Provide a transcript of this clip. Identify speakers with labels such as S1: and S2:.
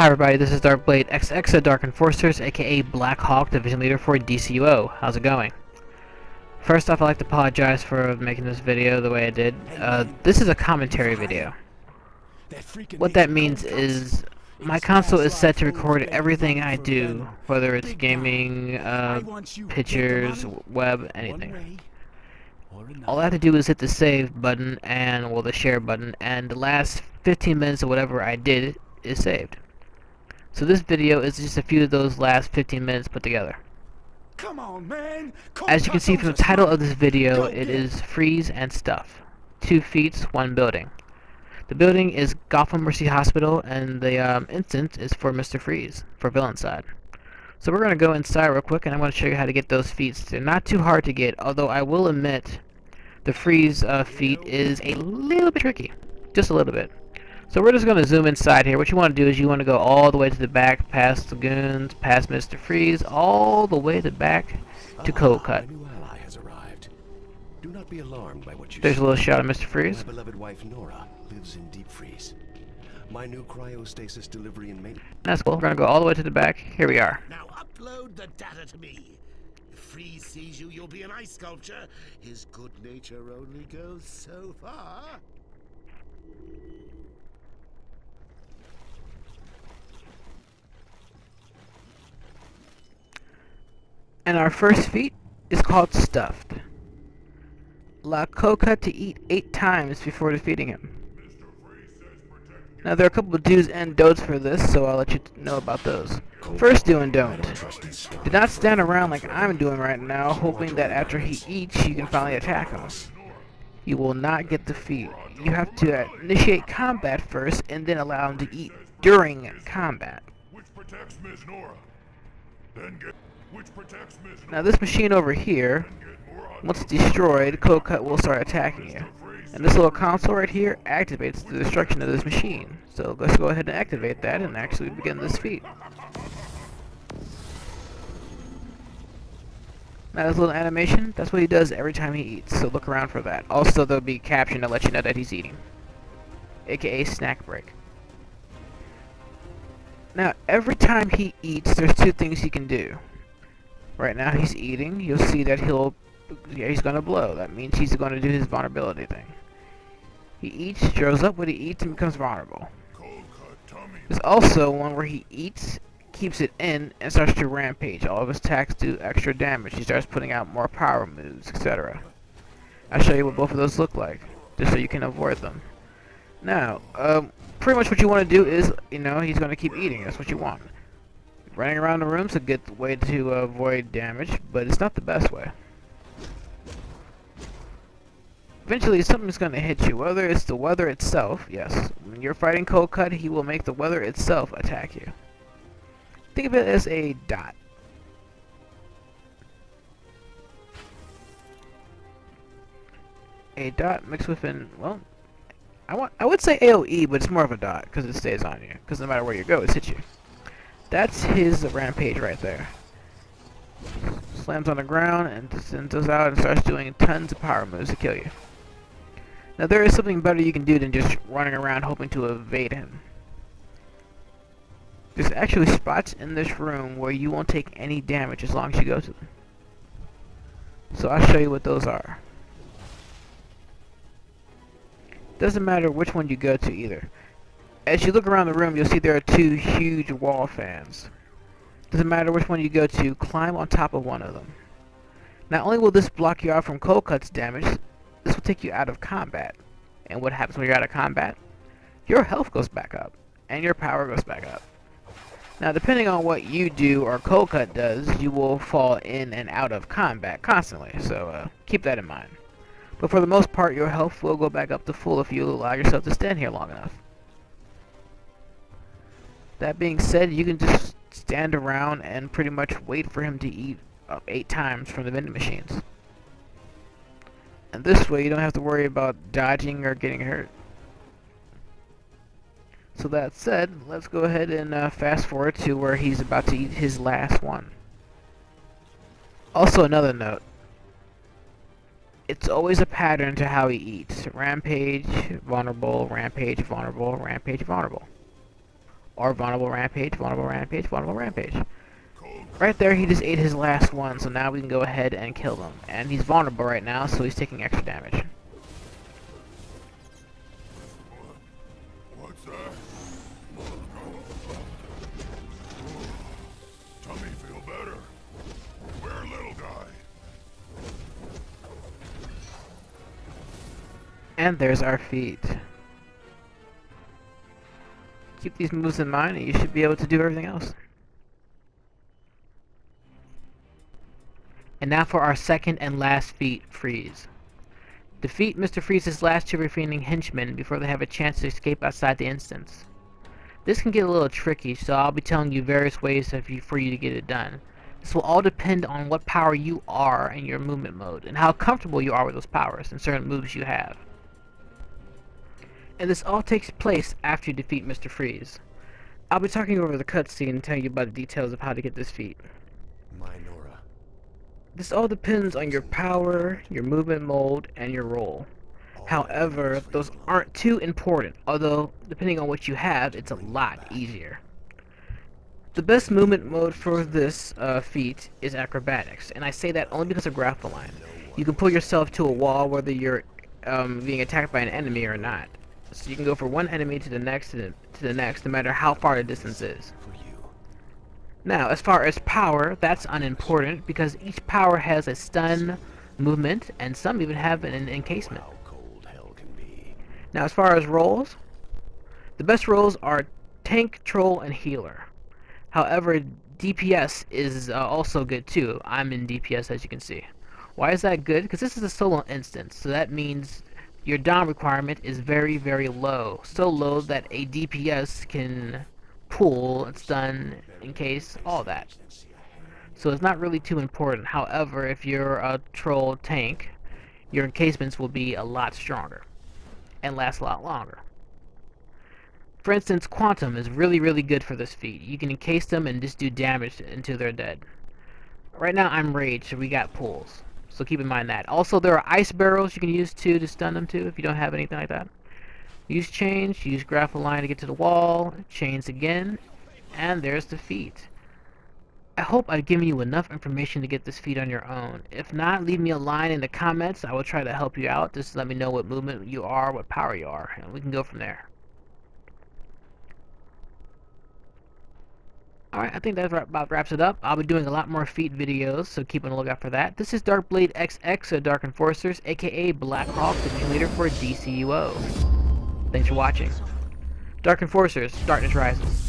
S1: everybody, this is DrkBLADExx, a Dark Enforcers, aka Black Hawk Division Leader for DCUO. How's it going? First off, I'd like to apologize for making this video the way I did. This is a commentary video. What that means is my console is set to record everything I do, whether it's gaming, pictures, web, anything. All I have to do is hit the save button and, well, the share button, and the last 15 minutes of whatever I did is saved. So this video is just a few of those last 15 minutes put together.
S2: Come on, man.
S1: As you can see from the title of this video, it is Freeze and Stuff. 2 feats, 1 building. The building is Gotham Mercy Hospital, and the instance is for Mr. Freeze, for villain side. So we're going to go inside real quick, and I'm going to show you how to get those feats. They're not too hard to get, although I will admit the Freeze feat is a little bit tricky. Just a little bit. So we're just going to zoom inside here. What you want to do is you want to go all the way to the back, past the goons, past Mr. Freeze, all the way to the back to Cold Cut.
S3: A new ally has arrived. Do not be alarmed by what you
S1: There's
S3: see.
S1: a little shot of Mr. Freeze.
S3: My beloved wife Nora lives in deep freeze. My new cryostasis delivery and maintenance.
S1: That's cool. We're going to go all the way to the back. Here we are.
S2: Now upload the data to me. If Freeze sees you, you'll be an ice sculpture. His good nature only goes so far.
S1: And our first feat is called Stuffed. Allow Cold Cut to eat 8 times before defeating him. Now there are a couple of do's and don'ts for this, so I'll let you know about those. First do and don't. Do not stand around like I'm doing right now, hoping that after he eats, you can finally attack him. You will not get the feat. You have to initiate combat first, and then allow him to eat during combat. Now this machine over here, once destroyed, Cold Cut will start attacking you. And this little console right here activates the destruction of this machine. So let's go ahead and activate that and actually begin this feat. Now this little animation, that's what he does every time he eats, so look around for that. Also there'll be a caption to let you know that he's eating, aka snack break. Now every time he eats, there's 2 things he can do. Right now he's eating, you'll see that he's gonna blow. That means he's gonna do his vulnerability thing. He eats, throws up what he eats, and becomes vulnerable. There's also one where he eats, keeps it in, and starts to rampage. All of his attacks do extra damage. He starts putting out more power moves, etc. I'll show you what both of those look like, just so you can avoid them. Now, pretty much what you want to do is, he's gonna keep eating. That's what you want. Running around the room's a good way to avoid damage, but it's not the best way. Eventually something's going to hit you, whether it's the weather itself. Yes, when you're fighting Cold Cut, he will make the weather itself attack you. Think of it as a dot. A dot mixed with well, I would say AoE, but it's more of a dot because it stays on you, because no matter where you go, it hits you. That's his rampage right there. Slams on the ground and sends us out and starts doing tons of power moves to kill you. Now there is something better you can do than just running around hoping to evade him. There's actually spots in this room where you won't take any damage as long as you go to them. So I'll show you what those are. Doesn't matter which one you go to either. As you look around the room, you'll see there are 2 huge wall fans. Doesn't matter which one you go to, climb on top of one of them. Not only will this block you out from Cold Cut's damage, this will take you out of combat. And what happens when you're out of combat? Your health goes back up, and your power goes back up. Now depending on what you do or Cold Cut does, you will fall in and out of combat constantly, so keep that in mind. But for the most part, your health will go back up to full if you allow yourself to stand here long enough. That being said, you can just stand around and pretty much wait for him to eat up 8 times from the vending machines. And this way you don't have to worry about dodging or getting hurt. So that said, let's go ahead and fast forward to where he's about to eat his last one. Also another note, it's always a pattern to how he eats. Rampage, vulnerable, rampage, vulnerable, rampage, vulnerable. or vulnerable rampage, vulnerable rampage, vulnerable rampage. Right there, he just ate his last one, so now we can go ahead and kill him. And he's vulnerable right now, so he's taking extra damage.
S4: What's that? Tummy feel better? Where, little guy?
S1: And there's our feat. Keep these moves in mind, and you should be able to do everything else. And now for our second and last feat, Freeze. Defeat Mr. Freeze's last two remaining henchmen before they have a chance to escape outside the instance. This can get a little tricky, so I'll be telling you various ways for you to get it done. This will all depend on what power you are in your movement mode, and how comfortable you are with those powers and certain moves you have. And this all takes place after you defeat Mr. Freeze. I'll be talking over the cutscene and telling you about the details of how to get this feat. This all depends on your power, your movement mode, and your role. However, those aren't too important, although depending on what you have, it's a lot easier. The best movement mode for this feat is DrkBLADExx, and I say that only because of grapple line. You can pull yourself to a wall whether you're being attacked by an enemy or not. So you can go from one enemy to the next, to the next, no matter how far the distance is. Now, as far as power, that's unimportant because each power has a stun, movement, and some even have an encasement. Now, as far as roles, the best roles are tank, troll, and healer. However, DPS is also good too. I'm in DPS, as you can see. Why is that good? Because this is a solo instance, so that means your dom requirement is very, very low. So low that a DPS can pull and stun, encase, all that. So it's not really too important. However, if you're a troll tank, your encasements will be a lot stronger and last a lot longer. For instance, Quantum is really, really good for this feat. You can encase them and just do damage until they're dead. Right now I'm Rage, so we got pulls. So keep in mind that. Also, there are ice barrels you can use too to stun them too if you don't have anything like that. Use chains, use grapple line to get to the wall, chains again, and there's the feat. I hope I've given you enough information to get this feat on your own. If not, leave me a line in the comments. I will try to help you out. Just let me know what movement you are, what power you are, and we can go from there. Alright, I think that about wraps it up. I'll be doing a lot more feat videos, so keep on the lookout for that. This is DrkBLADExx of Dark Enforcers, aka Blackhawk, the team leader for DCUO. Thanks for watching. Dark Enforcers, Darkness Rises.